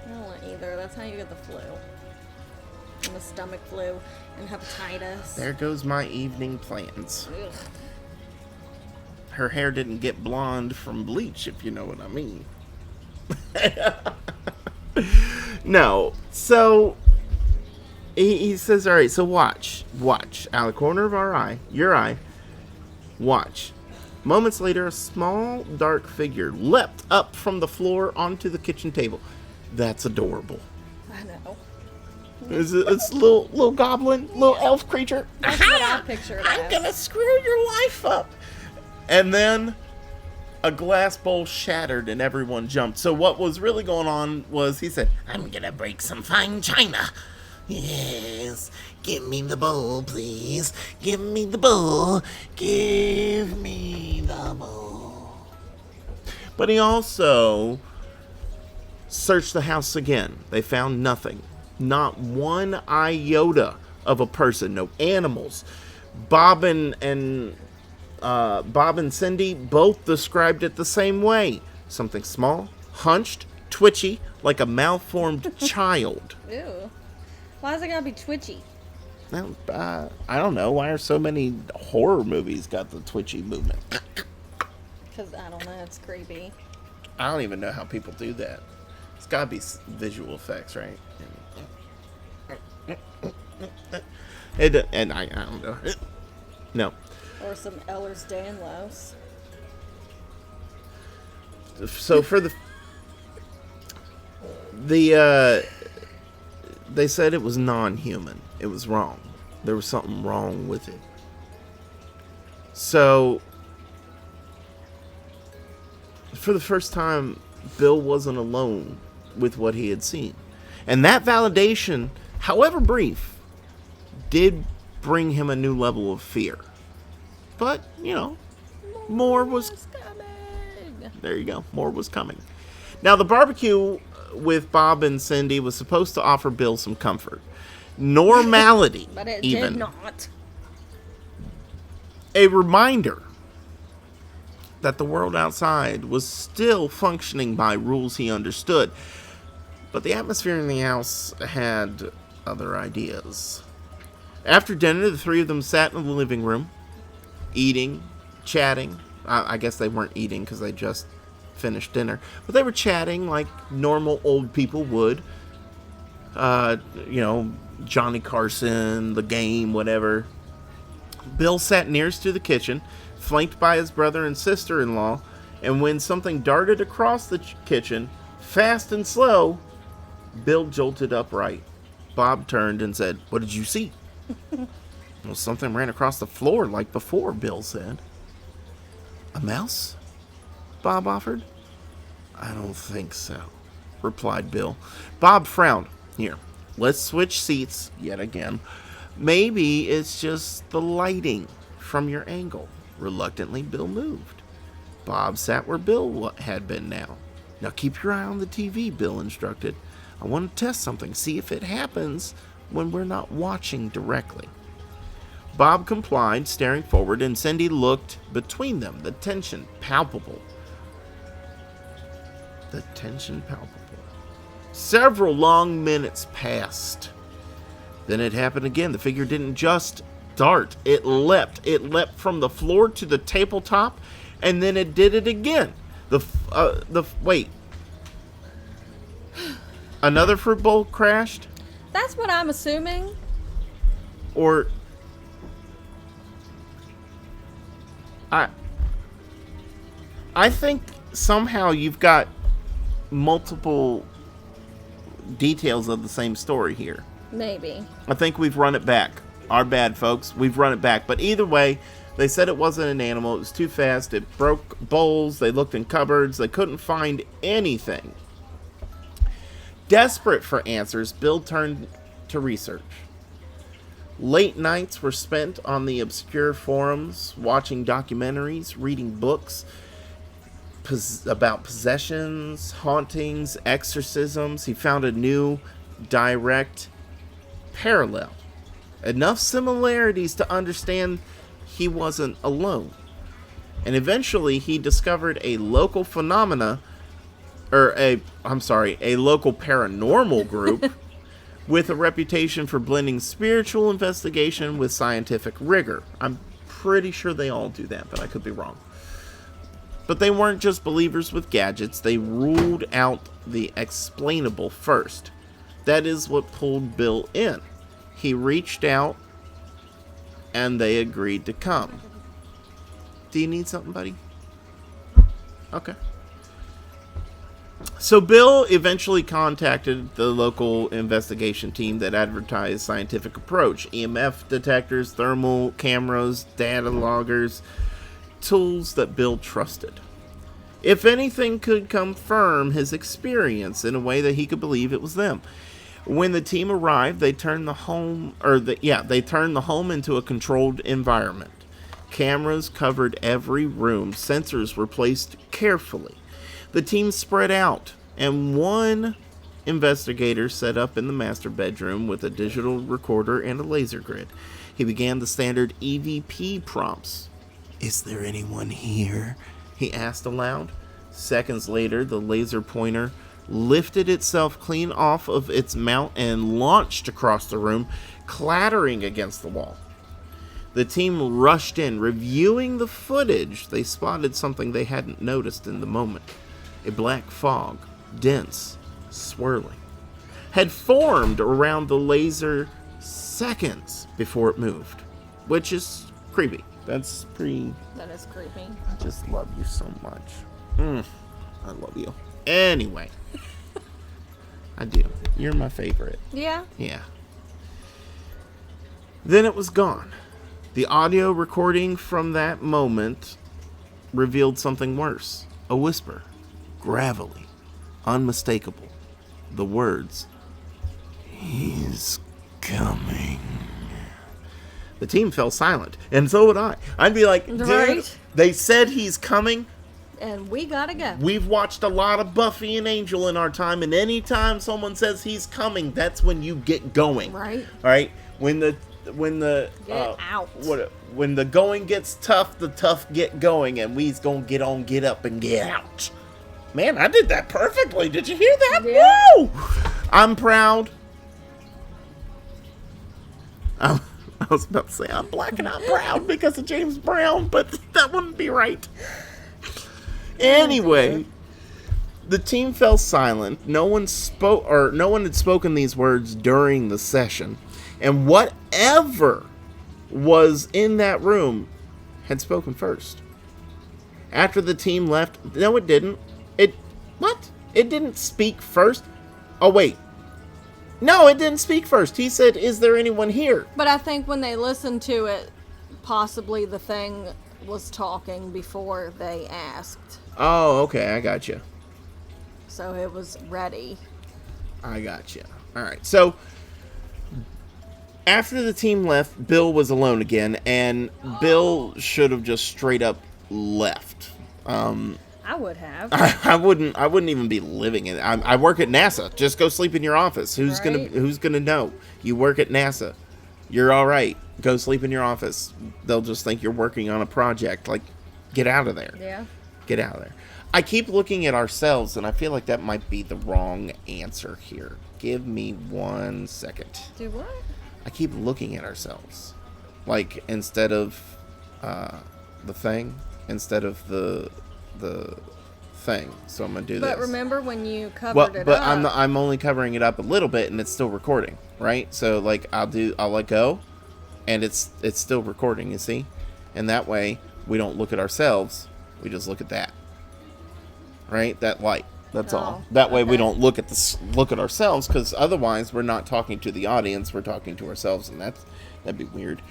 I don't want either. That's how you get the flu. And the stomach flu and hepatitis. There goes my evening plans. Ugh. Her hair didn't get blonde from bleach, if you know what I mean. No. So, he says, all right, so watch. Out of the corner of your eye, watch. Moments later, a small, dark figure leapt up from the floor onto the kitchen table. That's adorable. I know. It's a little goblin, little elf creature. That's what I pictured. I'm gonna screw your life up. And then a glass bowl shattered and everyone jumped. So what was really going on was he said, I'm going to break some fine china. Yes, give me the bowl, please. Give me the bowl. Give me the bowl. But he also searched the house again. They found nothing. Not one iota of a person, no animals. Bob and Cindy both described it the same way. Something small, hunched, twitchy, like a malformed child. Ew. Why does it gotta be twitchy? Well, I don't know. Why are so many horror movies got the twitchy movement? Because, I don't know, it's creepy. I don't even know how people do that. It's gotta be visual effects, right? And I don't know. No. Or some Ehlers-Danlos. So for they said it was non-human. It was wrong. There was something wrong with it. So for the first time, Bill wasn't alone with what he had seen. And that validation, however brief, did bring him a new level of fear. But, more was coming. There you go. More was coming. Now, the barbecue with Bob and Cindy was supposed to offer Bill some comfort. Normality. But it even. did not. A reminder that the world outside was still functioning by rules he understood. But the atmosphere in the house had other ideas. After dinner, the three of them sat in the living room, eating, chatting. I guess they weren't eating because they just finished dinner. But they were chatting like normal old people would. Johnny Carson, the game, whatever. Bill sat nearest to the kitchen, flanked by his brother and sister-in-law, and when something darted across the kitchen, fast and slow, Bill jolted upright. Bob turned and said, "What did you see?" "Well, something ran across the floor like before," Bill said. "A mouse?" Bob offered. "I don't think so," replied Bill. Bob frowned. "Here, let's switch seats yet again. Maybe it's just the lighting from your angle." Reluctantly, Bill moved. Bob sat where Bill had been now. "Now keep your eye on the TV," Bill instructed. "I want to test something, see if it happens when we're not watching directly." Bob complied, staring forward, and Cindy looked between them, the tension palpable. Several long minutes passed. Then it happened again. The figure didn't just dart. It leapt. It leapt from the floor to the tabletop, and then it did it again. Wait. Another fruit bowl crashed? That's what I'm assuming. Or I think somehow you've got multiple details of the same story here. Maybe. I think we've run it back. Our bad, folks. We've run it back. But either way, they said it wasn't an animal. It was too fast. It broke bowls. They looked in cupboards. They couldn't find anything. Desperate for answers, Bill turned to research. Late nights were spent on the obscure forums, watching documentaries, reading books about possessions, hauntings, exorcisms. He found a new direct parallel. Enough similarities to understand he wasn't alone. And eventually he discovered a local a local paranormal group with a reputation for blending spiritual investigation with scientific rigor. I'm pretty sure they all do that, but I could be wrong. But they weren't just believers with gadgets. They ruled out the explainable first. That is what pulled Bill in. He reached out, and they agreed to come. Do you need something, buddy? Okay. So Bill eventually contacted the local investigation team that advertised scientific approach. EMF detectors, thermal cameras, data loggers, tools that Bill trusted. If anything could confirm his experience in a way that he could believe it was them. When the team arrived, they turned the home into a controlled environment. Cameras covered every room. Sensors were placed carefully. The team spread out, and one investigator set up in the master bedroom with a digital recorder and a laser grid. He began the standard EVP prompts. "Is there anyone here?" he asked aloud. Seconds later, the laser pointer lifted itself clean off of its mount and launched across the room, clattering against the wall. The team rushed in. Reviewing the footage, they spotted something they hadn't noticed in the moment. A black fog, dense, swirling, had formed around the laser seconds before it moved, which is creepy. That is creepy. I just love you so much. I love you. Anyway. I do. You're my favorite. Yeah? Yeah. Then it was gone. The audio recording from that moment revealed something worse. A whisper. Gravelly. Unmistakable. The words, "He's coming." The team fell silent, and so would I. I'd be like, dude, right? They said he's coming. And we gotta go. We've watched a lot of Buffy and Angel in our time, and anytime someone says he's coming, that's when you get going. Right. All right? When the Get out. When the going gets tough, the tough get going, and we's gonna get up and get out. Man, I did that perfectly. Did you hear that? Yeah. Woo! I'm proud. I was about to say I'm black and I'm proud because of James Brown, but that wouldn't be right. Anyway, the team fell silent. No one had spoken these words during the session, and whatever was in that room had spoken first. After the team left, no, it didn't. It didn't speak first. Oh wait, no, it didn't speak first. He said, "Is there anyone here?" But I think when they listened to it, possibly the thing was talking before they asked. Oh, okay, I got you. So it was ready. I got you. All right. So after the team left, Bill was alone again, and Bill should have just straight up left. I would have. I wouldn't even be living in it. I work at NASA. Just go sleep in your office. Who's gonna know? You work at NASA. You're all right. Go sleep in your office. They'll just think you're working on a project. Like, get out of there. Yeah. Get out of there. I keep looking at ourselves, and I feel like that might be the wrong answer here. Give me 1 second. Do what? I keep looking at ourselves. Like, instead of the thing, instead of the thing. So I'm going to do this. But remember when you covered it up. I'm only covering it up a little bit, and it's still recording, right? So, like, I'll let go, and it's still recording, you see? And that way, we don't look at ourselves. We just look at that. Right? That light. That's all. That way we don't look at ourselves, because otherwise we're not talking to the audience, we're talking to ourselves, and that'd be weird.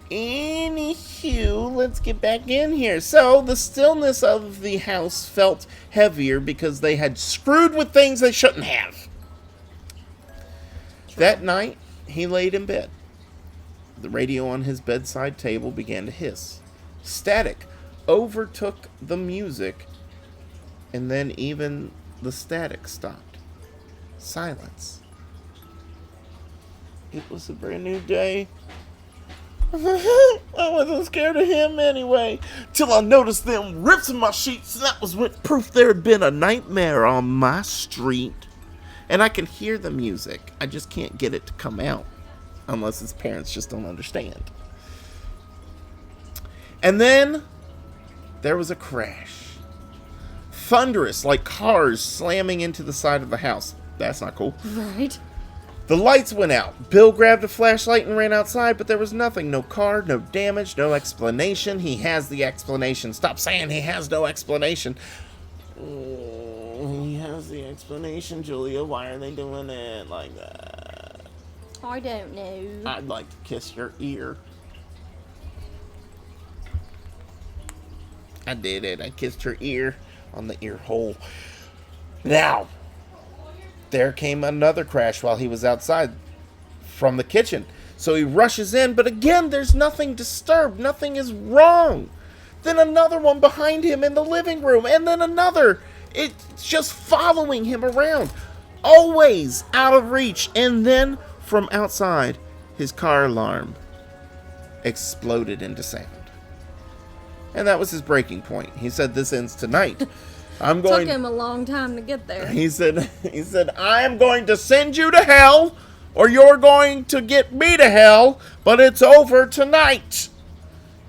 Anywho, let's get back in here. So, the stillness of the house felt heavier because they had screwed with things they shouldn't have. That night, he laid in bed. The radio on his bedside table began to hiss. Static overtook the music, and then even the static stopped. Silence. It was a brand new day. I wasn't scared of him anyway, till I noticed them rips in my sheets, and that was what proof there had been a nightmare on my street. And I can hear the music, I just can't get it to come out, unless his parents just don't understand. And then there was a crash. Thunderous, like cars slamming into the side of the house. That's not cool. Right. The lights went out. Bill grabbed a flashlight and ran outside, but there was nothing. No car, no damage, no explanation. He has the explanation. Stop saying he has no explanation. He has the explanation, Julia. Why are they doing it like that? I don't know. I'd like to kiss your ear. I did it. I kissed her ear on the ear hole. Now, there came another crash while he was outside from the kitchen. So he rushes in, but again, there's nothing disturbed. Nothing is wrong. Then another one behind him in the living room, and then another. It's just following him around. always out of reach. And then from outside, his car alarm exploded into sound. And that was his breaking point. He said, "This ends tonight. I'm going." Took him a long time to get there. He said, "I am going to send you to hell, or you're going to get me to hell, but it's over tonight."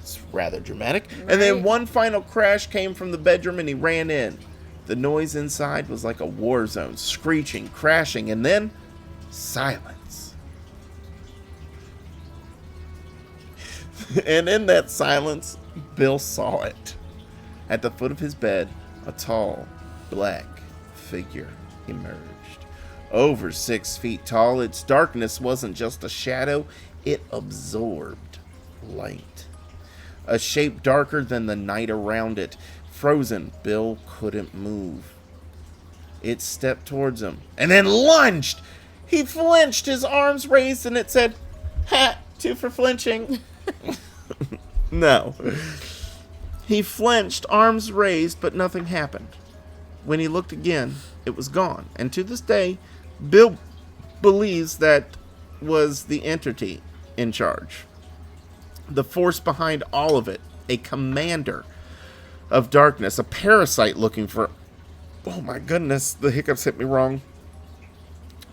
It's rather dramatic. Right. And then one final crash came from the bedroom, and he ran in. The noise inside was like a war zone, screeching, crashing, and then silence. And in that silence, Bill saw it. At the foot of his bed, a tall, black figure emerged. Over 6 feet tall, its darkness wasn't just a shadow, it absorbed light. A shape darker than the night around it. Frozen, Bill couldn't move. It stepped towards him and then lunged. He flinched, his arms raised, and it said, "Ha, 2 for flinching." No. He flinched, arms raised, but nothing happened. When he looked again, it was gone. And to this day, Bill believes that was the entity in charge. The force behind all of it. A commander of darkness. A parasite looking for... Oh my goodness, the hiccups hit me wrong.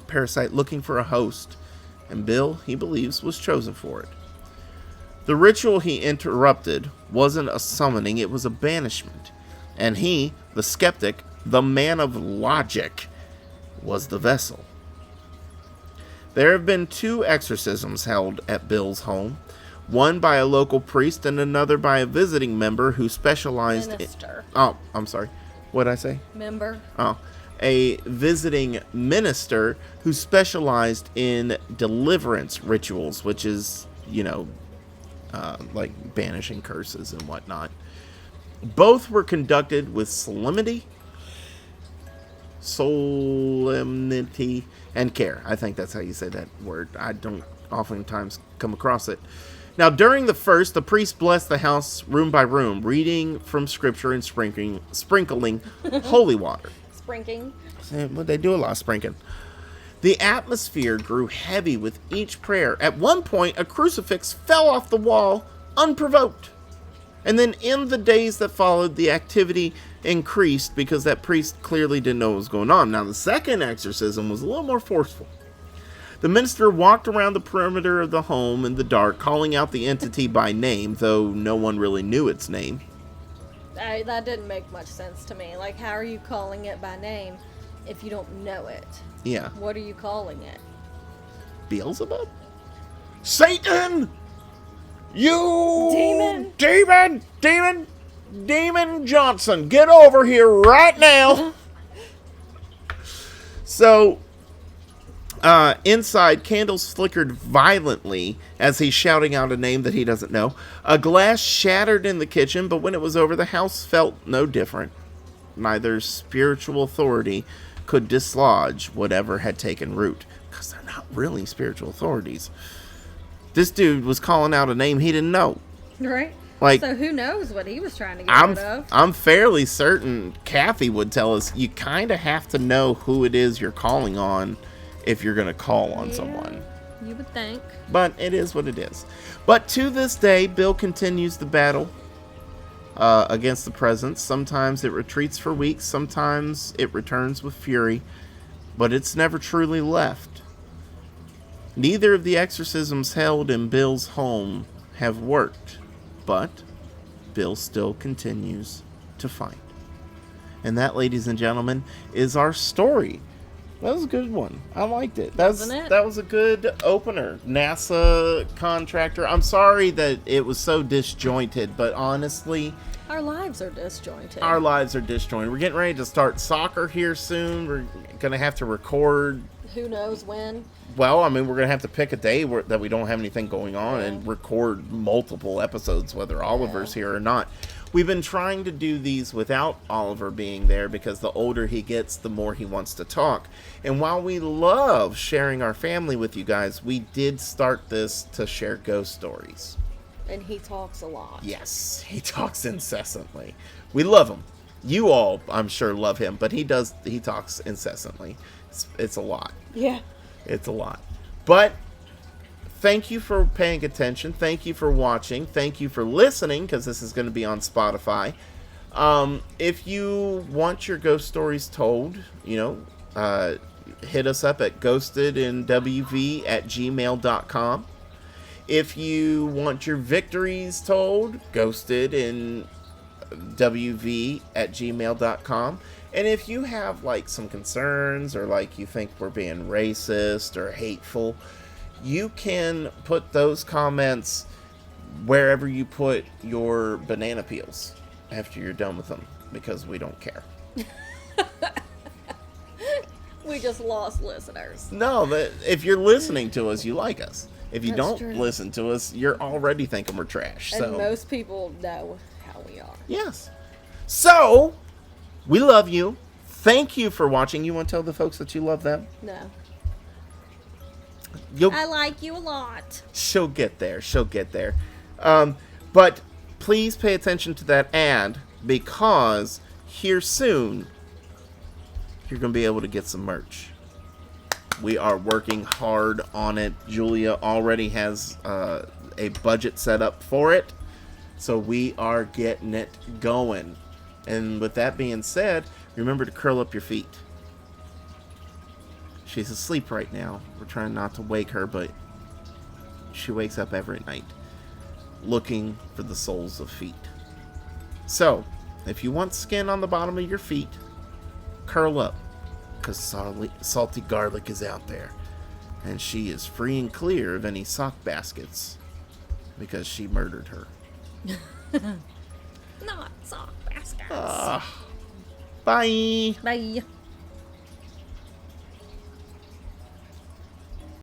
Parasite looking for a host. And Bill, he believes, was chosen for it. The ritual he interrupted wasn't a summoning, it was a banishment. And he, the skeptic, the man of logic, was the vessel. There have been 2 exorcisms held at Bill's home. One by a local priest and another by a visiting member who specialized Minister. Oh, I'm sorry. What did I say? Member. Oh. A visiting minister who specialized in deliverance rituals, which is, like banishing curses and whatnot. Both were conducted with solemnity, and care. I think that's how you say that word. I don't oftentimes come across it. Now, during the first, the priest blessed the house room by room, reading from scripture and sprinkling holy water. Sprinkling. Well, they do a lot of sprinkling. The atmosphere grew heavy with each prayer. At one point, a crucifix fell off the wall unprovoked. And then in the days that followed, the activity increased because that priest clearly didn't know what was going on. Now, the second exorcism was a little more forceful. The minister walked around the perimeter of the home in the dark, calling out the entity by name, though no one really knew its name. That didn't make much sense to me. Like, how are you calling it by name if you don't know it? Yeah. What are you calling it? Beelzebub? Satan! You... Demon Johnson, get over here right now! So... inside, candles flickered violently as he's shouting out a name that he doesn't know. A glass shattered in the kitchen, but when it was over, the house felt no different. Neither spiritual authority could dislodge whatever had taken root, because they're not really spiritual authorities. This dude was calling out a name he didn't know. Right. Like, so who knows what he was trying to get rid of? I'm fairly certain Kathy would tell us you kind of have to know who it is you're calling on if you're going to call on someone. You would think. But it is what it is. But to this day, Bill continues the battle against the presence. Sometimes it retreats for weeks. Sometimes it returns with fury. But it's never truly left. Neither of the exorcisms held in Bill's home have worked. But Bill still continues to fight. And that, ladies and gentlemen, is our story. That was a good one. I liked it. Wasn't it? That was a good opener. NASA contractor. I'm sorry that it was so disjointed, but honestly... Our lives are disjointed. We're getting ready to start soccer here soon. We're going to have to record... Who knows when? Well, I mean, we're going to have to pick a day that we don't have anything going on and record multiple episodes, whether Oliver's here or not. We've been trying to do these without Oliver being there because the older he gets, the more he wants to talk. And while we love sharing our family with you guys, we did start this to share ghost stories. And he talks a lot. Yes, he talks incessantly. We love him. You all, I'm sure, love him, but he talks incessantly. It's a lot. Yeah. It's a lot. But thank you for paying attention. Thank you for watching. Thank you for listening, because this is going to be on Spotify. If you want your ghost stories told, hit us up at ghostedinwv@gmail.com. If you want your victories told, ghostedinwv@gmail.com. And if you have like some concerns, or like you think we're being racist or hateful, you can put those comments wherever you put your banana peels after you're done with them, because we don't care. We just lost listeners. No, if you're listening to us, you like us. If you That's don't true. listen to us, you're already thinking we're trash. And So most people know how we are. yes. So we love you. Thank you for watching. You want to tell the folks that you love them? No. I like you a lot. She'll get there. She'll get there. But please pay attention to that ad, because here soon you're going to be able to get some merch. We are working hard on it. Julia already has a budget set up for it. So we are getting it going. And with that being said, remember to curl up your feet. She's asleep right now. We're trying not to wake her, but she wakes up every night looking for the soles of feet. So, if you want skin on the bottom of your feet, curl up, because salty garlic is out there, and she is free and clear of any sock baskets, because she murdered her. Not sock baskets. Bye. Bye.